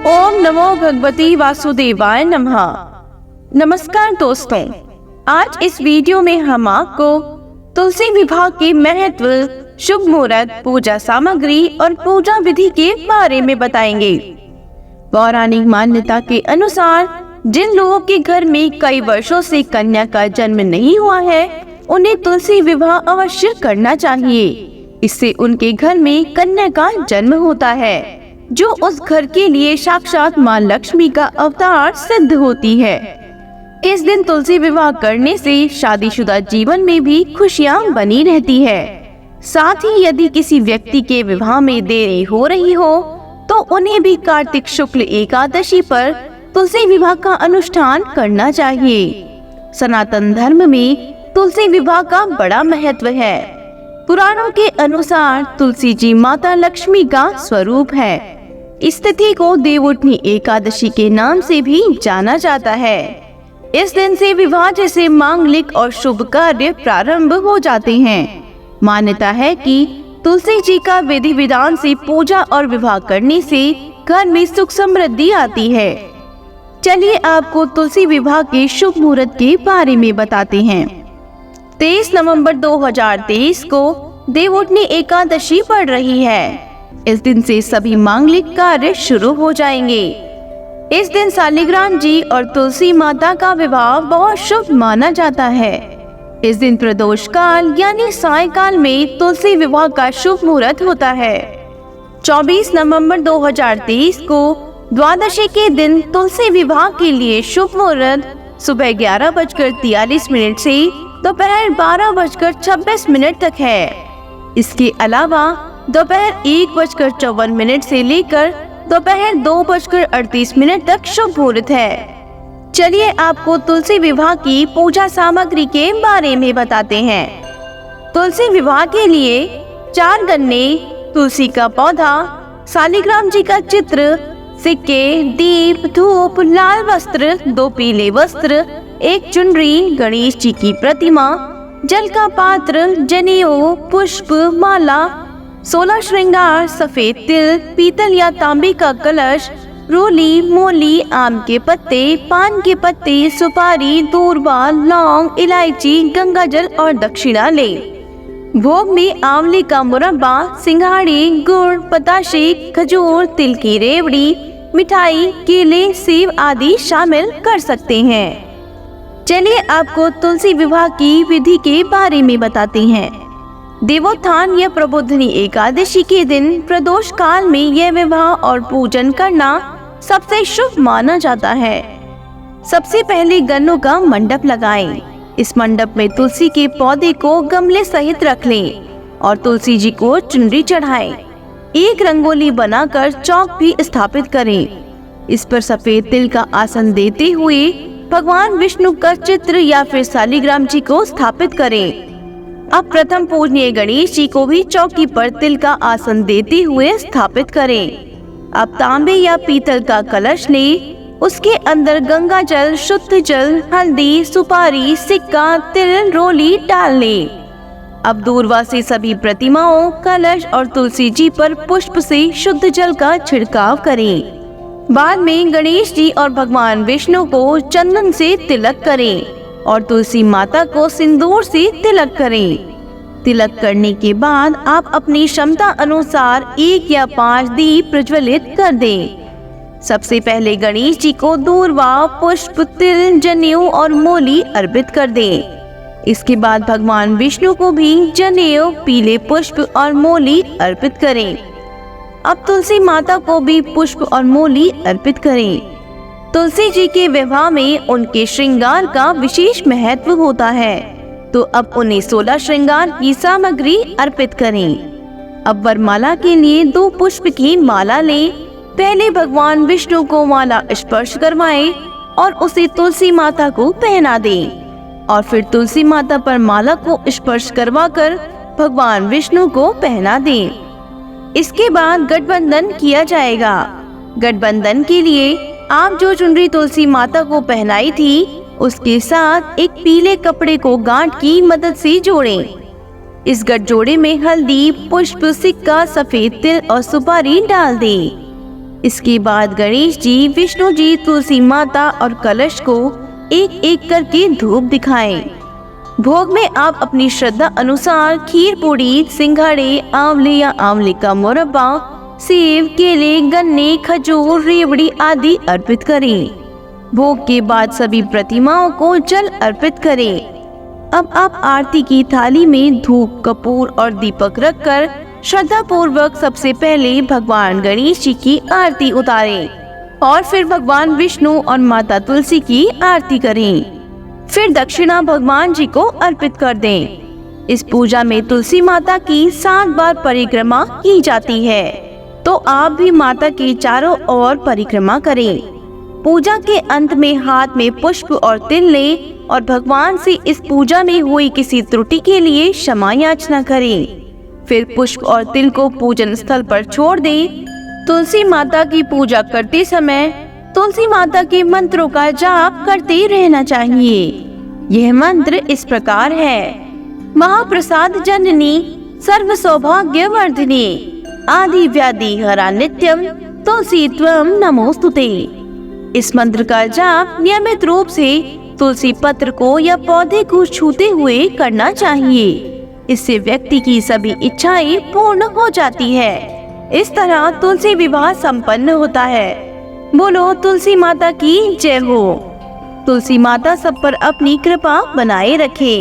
ओम नमो भगवती वासुदेवाय नमः। नमस्कार दोस्तों, आज इस वीडियो में हम आपको तुलसी विवाह के महत्व, शुभ मुहूर्त, पूजा सामग्री और पूजा विधि के बारे में बताएंगे। पौराणिक मान्यता के अनुसार जिन लोगों के घर में कई वर्षों से कन्या का जन्म नहीं हुआ है, उन्हें तुलसी विवाह अवश्य करना चाहिए। इससे उनके घर में कन्या का जन्म होता है, जो उस घर के लिए साक्षात माँ लक्ष्मी का अवतार सिद्ध होती है। इस दिन तुलसी विवाह करने से शादीशुदा जीवन में भी खुशियाँ बनी रहती है। साथ ही यदि किसी व्यक्ति के विवाह में देरी हो रही हो तो उन्हें भी कार्तिक शुक्ल एकादशी पर तुलसी विवाह का अनुष्ठान करना चाहिए। सनातन धर्म में तुलसी विवाह का बड़ा महत्व है। पुराणों के अनुसार तुलसी जी माता लक्ष्मी का स्वरूप है। इस तिथि को देवउठनी एकादशी के नाम से भी जाना जाता है। इस दिन से विवाह जैसे मांगलिक और शुभ कार्य प्रारंभ हो जाते हैं। मान्यता है कि तुलसी जी का विधि विधान से पूजा और विवाह करने से घर में सुख समृद्धि आती है। चलिए आपको तुलसी विवाह के शुभ मुहूर्त के बारे में बताते हैं। 23 नवंबर 2023 को देवउठनी एकादशी पड़ रही है। इस दिन से सभी मांगलिक कार्य शुरू हो जाएंगे। इस दिन शालिग्राम जी और तुलसी माता का विवाह बहुत शुभ माना जाता है। इस दिन प्रदोष काल यानी सायंकाल में तुलसी विवाह का शुभ मुहूर्त होता है। 24 नवंबर 2023 को द्वादशी के दिन तुलसी विवाह के लिए शुभ मुहूर्त सुबह 11:43 से दोपहर 12:26 तक है। इसके अलावा दोपहर 1:54 से लेकर दोपहर 2:38 तक शुभ मुहूर्त है। चलिए आपको तुलसी विवाह की पूजा सामग्री के बारे में बताते हैं। तुलसी विवाह के लिए 4 गन्ने, तुलसी का पौधा, शालिग्राम जी का चित्र, सिक्के, दीप, धूप, लाल वस्त्र, 2 पीले वस्त्र, 1 चुनरी, गणेश जी की प्रतिमा, जल का पात्र, जनेऊ, पुष्प, माला, 16 श्रृंगार, सफेद तिल, पीतल या तांबे का कलश, रोली, मोली, आम के पत्ते, पान के पत्ते, सुपारी, दूर्वा, लौंग, इलायची, गंगाजल और दक्षिणा ले। भोग में आंवले का मुरब्बा, सिंघाड़े, गुड़, बताशे, खजूर, तिल की रेवड़ी, मिठाई, केले, सेब आदि शामिल कर सकते हैं। चलिए आपको तुलसी विवाह की विधि के बारे में बताते हैं। देवोत्थान या प्रबोधनी एकादशी के दिन प्रदोष काल में यह विवाह और पूजन करना सबसे शुभ माना जाता है। सबसे पहले गन्नों का मंडप लगाएं। इस मंडप में तुलसी के पौधे को गमले सहित रख लें और तुलसी जी को चुनरी चढ़ाएं। एक रंगोली बनाकर चौक भी स्थापित करें। इस पर सफेद तिल का आसन देते हुए भगवान विष्णु का चित्र या फिर शालिग्राम जी को स्थापित करें। अब प्रथम पूजनीय गणेश जी को भी चौकी पर तिल का आसन देते हुए स्थापित करें। अब तांबे या पीतल का कलश लें। उसके अंदर गंगा जल, शुद्ध जल, हल्दी, सुपारी, सिक्का, तिल, रोली डाल लें। अब दूर्वा से सभी प्रतिमाओं, कलश और तुलसी जी पर पुष्प से शुद्ध जल का छिड़काव करें। बाद में गणेश जी और भगवान विष्णु को चंदन से तिलक करें और तुलसी माता को सिंदूर से तिलक करें। तिलक करने के बाद आप अपनी क्षमता अनुसार 1 या 5 दीप प्रज्वलित कर दें। सबसे पहले गणेश जी को दूर्वा, पुष्प, तिल, जनेऊ और मोली अर्पित कर दें। इसके बाद भगवान विष्णु को भी जनेऊ, पीले पुष्प और मोली अर्पित करें। अब तुलसी माता को भी पुष्प और मोली अर्पित करें। तुलसी जी के विवाह में उनके श्रृंगार का विशेष महत्व होता है, तो अब उन्हें 16 श्रृंगार की सामग्री अर्पित करें। अब वरमाला के लिए 2 पुष्प की माला लें। पहले भगवान विष्णु को माला स्पर्श करवाएं और उसे तुलसी माता को पहना दें और फिर तुलसी माता पर माला को स्पर्श करवाकर भगवान विष्णु को पहना दें। इसके बाद गठबंधन किया जाएगा। गठबंधन के लिए आप जो चुनरी तुलसी माता को पहनाई थी, उसके साथ एक पीले कपड़े को गांठ की मदद से जोड़ें। इस गठजोड़े में हल्दी, पुष्प, सिक्का, सफेद तिल और सुपारी डाल दें। इसके बाद गणेश जी, विष्णु जी, तुलसी माता और कलश को एक एक करके धूप दिखाएं। भोग में आप अपनी श्रद्धा अनुसार खीर पूड़ी, सिंघाड़े, आंवले या आंवले का मुरब्बा, सेब, केले, गन्ने, खजूर, रेवड़ी आदि अर्पित करें। भोग के बाद सभी प्रतिमाओं को जल अर्पित करें। अब आप आरती की थाली में धूप, कपूर और दीपक रखकर श्रद्धा पूर्वक सबसे पहले भगवान गणेश जी की आरती उतारें और फिर भगवान विष्णु और माता तुलसी की आरती करें। फिर दक्षिणा भगवान जी को अर्पित कर दें। इस पूजा में तुलसी माता की 7 बार परिक्रमा की जाती है, तो आप भी माता की चारों ओर परिक्रमा करें। पूजा के अंत में हाथ में पुष्प और तिल लें और भगवान से इस पूजा में हुई किसी त्रुटि के लिए क्षमा याचना करें। फिर पुष्प और तिल को पूजन स्थल पर छोड़ दें। तुलसी माता की पूजा करते समय तुलसी माता के मंत्रों का जाप करते रहना चाहिए। यह मंत्र इस प्रकार है: महाप्रसाद जननी, सर्व सौभाग्य वर्धिनी, आदि व्याधि हरा नित्यम, तुलसी त्वं नमोस्तुते। इस मंत्र का जाप नियमित रूप से तुलसी पत्र को या पौधे को छूते हुए करना चाहिए। इससे व्यक्ति की सभी इच्छाएं पूर्ण हो जाती है। इस तरह तुलसी विवाह संपन्न होता है। बोलो तुलसी माता की जय हो। तुलसी माता सब पर अपनी कृपा बनाए रखे।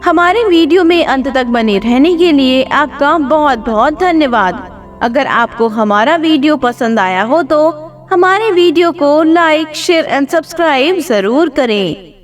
हमारे वीडियो में अंत तक बने रहने के लिए आपका बहुत बहुत धन्यवाद। अगर आपको हमारा वीडियो पसंद आया हो तो हमारे वीडियो को लाइक, शेयर एंड सब्सक्राइब जरूर करें।